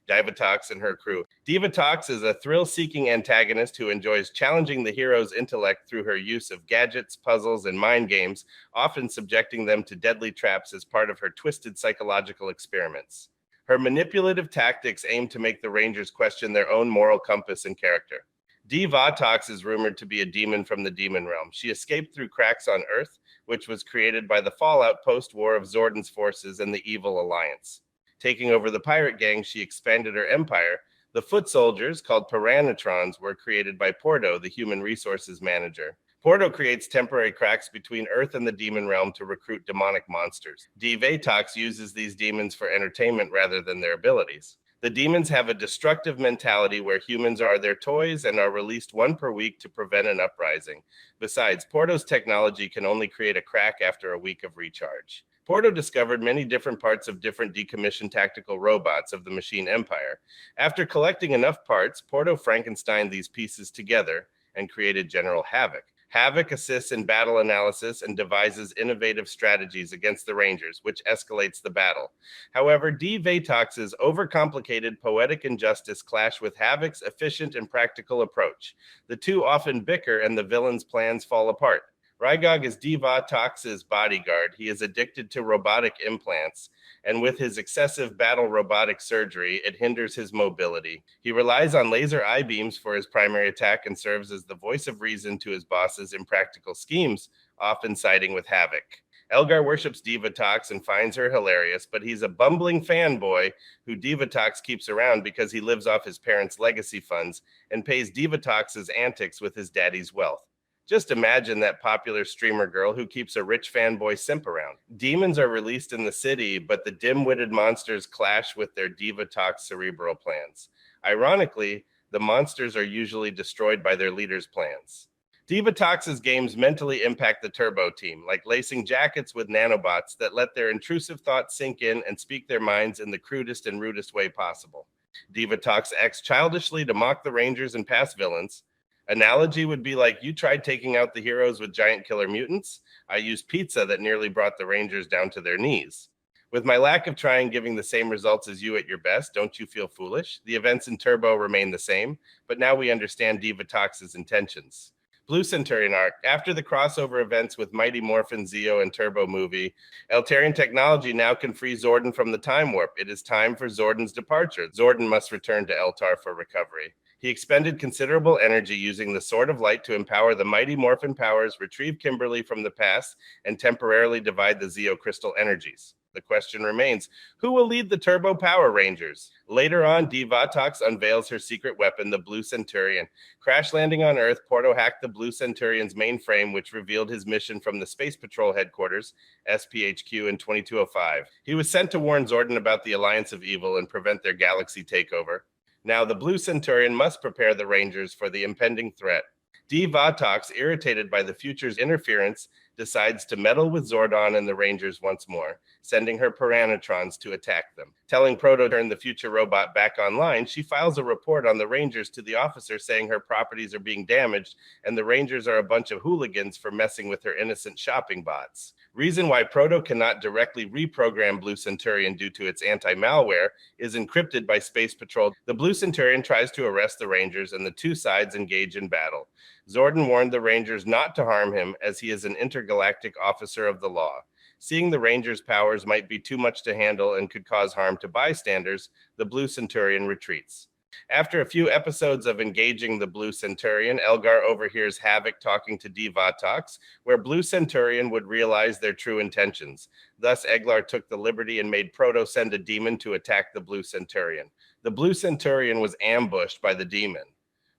D-Va-Tox and her crew. D-Va-Tox is a thrill-seeking antagonist who enjoys challenging the hero's intellect through her use of gadgets, puzzles, and mind games, often subjecting them to deadly traps as part of her twisted psychological experiments. Her manipulative tactics aim to make the Rangers question their own moral compass and character. D-Va-Tox is rumored to be a demon from the demon realm. She escaped through cracks on Earth, which was created by the fallout post-war of Zordon's forces and the Evil Alliance. Taking over the pirate gang, she expanded her empire. The foot soldiers, called Piranatrons, were created by Porto, the human resources manager. Porto creates temporary cracks between Earth and the demon realm to recruit demonic monsters. D-Va-Tox uses these demons for entertainment rather than their abilities. The demons have a destructive mentality where humans are their toys and are released one per week to prevent an uprising. Besides, Porto's technology can only create a crack after a week of recharge. Porto discovered many different parts of different decommissioned tactical robots of the Machine Empire. After collecting enough parts, Porto Frankensteined these pieces together and created General Havoc. Havoc assists in battle analysis and devises innovative strategies against the Rangers, which escalates the battle. However, D-Va-Tox's overcomplicated poetic injustice clash with Havoc's efficient and practical approach. The two often bicker and the villain's plans fall apart. Rygog is D-Va-Tox's bodyguard. He is addicted to robotic implants, and with his excessive battle robotic surgery, it hinders his mobility. He relies on laser eye beams for his primary attack and serves as the voice of reason to his boss's impractical schemes, often siding with Havoc. Elgar worships D-Va-Tox and finds her hilarious, but he's a bumbling fanboy who D-Va-Tox keeps around because he lives off his parents' legacy funds and pays D-Va-Tox's antics with his daddy's wealth. Just imagine that popular streamer girl who keeps a rich fanboy simp around. Demons are released in the city, but the dim-witted monsters clash with their D-Va-Tox cerebral plans. Ironically, the monsters are usually destroyed by their leaders' plans. D-Va-Tox's games mentally impact the Turbo team, like lacing jackets with nanobots that let their intrusive thoughts sink in and speak their minds in the crudest and rudest way possible. D-Va-Tox acts childishly to mock the Rangers and past villains. Analogy would be like, you tried taking out the heroes with giant killer mutants. I used pizza that nearly brought the Rangers down to their knees. With my lack of trying giving the same results as you at your best, don't you feel foolish? The events in Turbo remain the same, but now we understand D-Va-Tox's intentions. Blue Centurion arc. After the crossover events with Mighty Morphin, Zeo, and Turbo movie, Eltarian technology now can free Zordon from the time warp. It is time for Zordon's departure. Zordon must return to Eltar for recovery. He expended considerable energy using the Sword of Light to empower the Mighty Morphin powers, retrieve Kimberly from the past, and temporarily divide the Zeo crystal energies. The question remains, who will lead the Turbo Power Rangers? Later on, D-Va-Tox unveils her secret weapon, the Blue Centurion. Crash landing on Earth, Porto hacked the Blue Centurion's mainframe, which revealed his mission from the Space Patrol headquarters, SPHQ, in 2205. He was sent to warn Zordon about the Alliance of Evil and prevent their galaxy takeover. Now, the Blue Centurion must prepare the Rangers for the impending threat. D-Va-Tox, irritated by the future's interference, decides to meddle with Zordon and the Rangers once more, sending her Piranatrons to attack them. Telling Proto to turn the future robot back online, she files a report on the Rangers to the officer saying her properties are being damaged and the Rangers are a bunch of hooligans for messing with her innocent shopping bots. Reason why Proto cannot directly reprogram Blue Centurion due to its anti-malware is encrypted by Space Patrol. The Blue Centurion tries to arrest the Rangers and the two sides engage in battle. Zordon warned the Rangers not to harm him as he is an intergalactic officer of the law. Seeing the Rangers' powers might be too much to handle and could cause harm to bystanders, the Blue Centurion retreats. After a few episodes of engaging the Blue Centurion, Elgar overhears Havoc talking to D-Va-Tox, where Blue Centurion would realize their true intentions. Thus, Eglar took the liberty and made Proto send a demon to attack the Blue Centurion. The Blue Centurion was ambushed by the demon,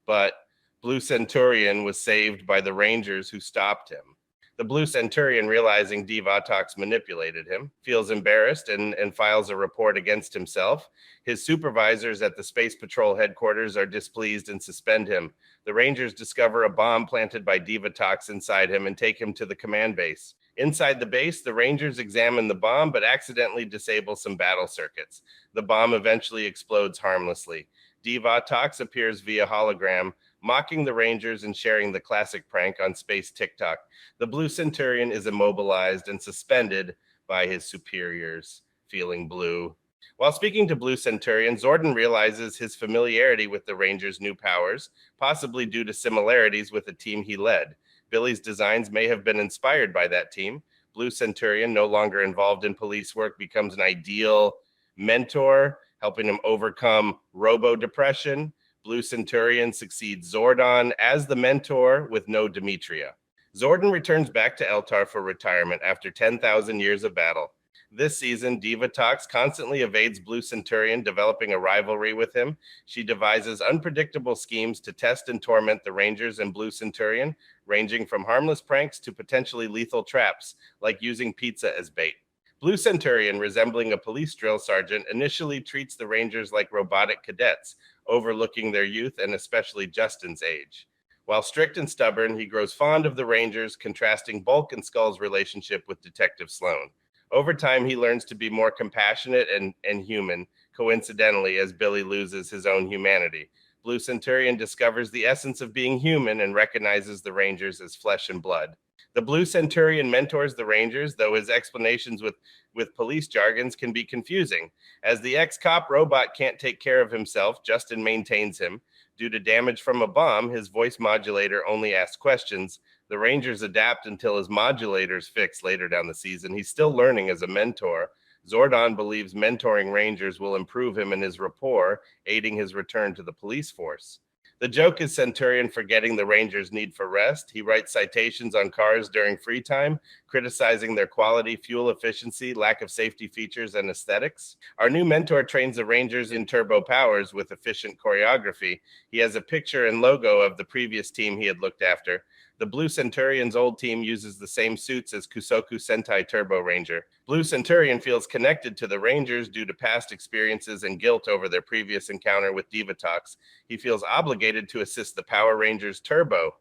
but Blue Centurion was saved by the Rangers who stopped him. The Blue Centurion, realizing D-Va-Tox manipulated him, feels embarrassed and files a report against himself. His supervisors at the Space Patrol headquarters are displeased and suspend him. The Rangers discover a bomb planted by D-Va-Tox inside him and take him to the command base. Inside the base, the Rangers examine the bomb but accidentally disable some battle circuits. The bomb eventually explodes harmlessly. D-Va-Tox appears via hologram, mocking the Rangers and sharing the classic prank on Space TikTok. The Blue Centurion is immobilized and suspended by his superiors, feeling blue. While speaking to Blue Centurion, Zordon realizes his familiarity with the Rangers' new powers, possibly due to similarities with the team he led. Billy's designs may have been inspired by that team. Blue Centurion, no longer involved in police work, becomes an ideal mentor, helping him overcome robo-depression. Blue Centurion succeeds Zordon as the mentor with no Demetria. Zordon returns back to Eltar for retirement after 10,000 years of battle. This season, D-Va-Tox constantly evades Blue Centurion, developing a rivalry with him. She devises unpredictable schemes to test and torment the Rangers and Blue Centurion, ranging from harmless pranks to potentially lethal traps, like using pizza as bait. Blue Centurion, resembling a police drill sergeant, initially treats the Rangers like robotic cadets, overlooking their youth and especially Justin's age. While strict and stubborn, he grows fond of the Rangers, contrasting Bulk and Skull's relationship with Detective Sloan. Over time, he learns to be more compassionate and human, coincidentally, as Billy loses his own humanity. Blue Centurion discovers the essence of being human and recognizes the Rangers as flesh and blood. The Blue Centurion mentors the Rangers, though his explanations with police jargons can be confusing. As the ex-cop robot can't take care of himself, Justin maintains him. Due to damage from a bomb, his voice modulator only asks questions. The Rangers adapt until his modulator's fixed later down the season. He's still learning as a mentor. Zordon believes mentoring Rangers will improve him and his rapport, aiding his return to the police force. The joke is Centurion forgetting the Rangers' need for rest. He writes citations on cars during free time, criticizing their quality, fuel efficiency, lack of safety features, and aesthetics. Our new mentor trains the Rangers in turbo powers with efficient choreography. He has a picture and logo of the previous team he had looked after. The Blue Centurion's old team uses the same suits as Kusoku Sentai Turbo Ranger. Blue Centurion feels connected to the Rangers due to past experiences and guilt over their previous encounter with D-Va-Tox. He feels obligated to assist the Power Rangers Turbo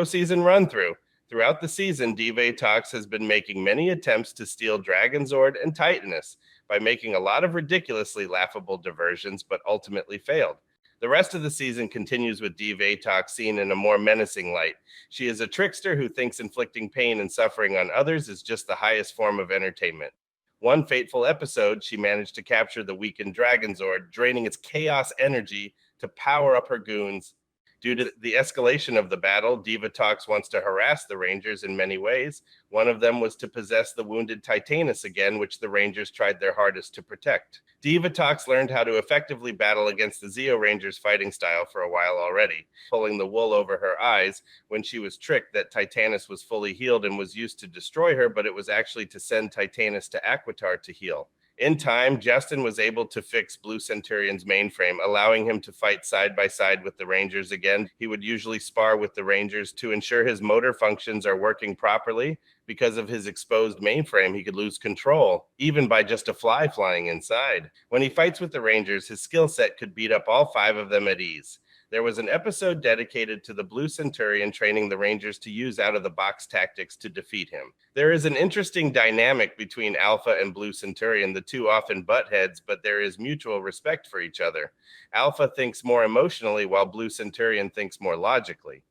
season run-through. Throughout the season, D-Va-Tox has been making many attempts to steal Dragonzord and Titanus by making a lot of ridiculously laughable diversions, but ultimately failed. The rest of the season continues with D-Va-Tox seen in a more menacing light. She is a trickster who thinks inflicting pain and suffering on others is just the highest form of entertainment. One fateful episode, she managed to capture the weakened Dragonzord, draining its chaos energy to power up her goons. Due to the escalation of the battle, D-Va-Tox wants to harass the Rangers in many ways. One of them was to possess the wounded Titanus again, which the Rangers tried their hardest to protect. D-Va-Tox learned how to effectively battle against the Zeo Rangers' fighting style for a while already, pulling the wool over her eyes when she was tricked that Titanus was fully healed and was used to destroy her, but it was actually to send Titanus to Aquitar to heal. In time, Justin was able to fix Blue Centurion's mainframe, allowing him to fight side by side with the Rangers again. He would usually spar with the Rangers to ensure his motor functions are working properly. Because of his exposed mainframe, he could lose control, even by just a fly flying inside. When he fights with the Rangers, his skill set could beat up all 5 of them at ease. There was an episode dedicated to the Blue Centurion training the Rangers to use out-of-the-box tactics to defeat him. There is an interesting dynamic between Alpha and Blue Centurion. The two often butt heads, but there is mutual respect for each other. Alpha thinks more emotionally, while Blue Centurion thinks more logically.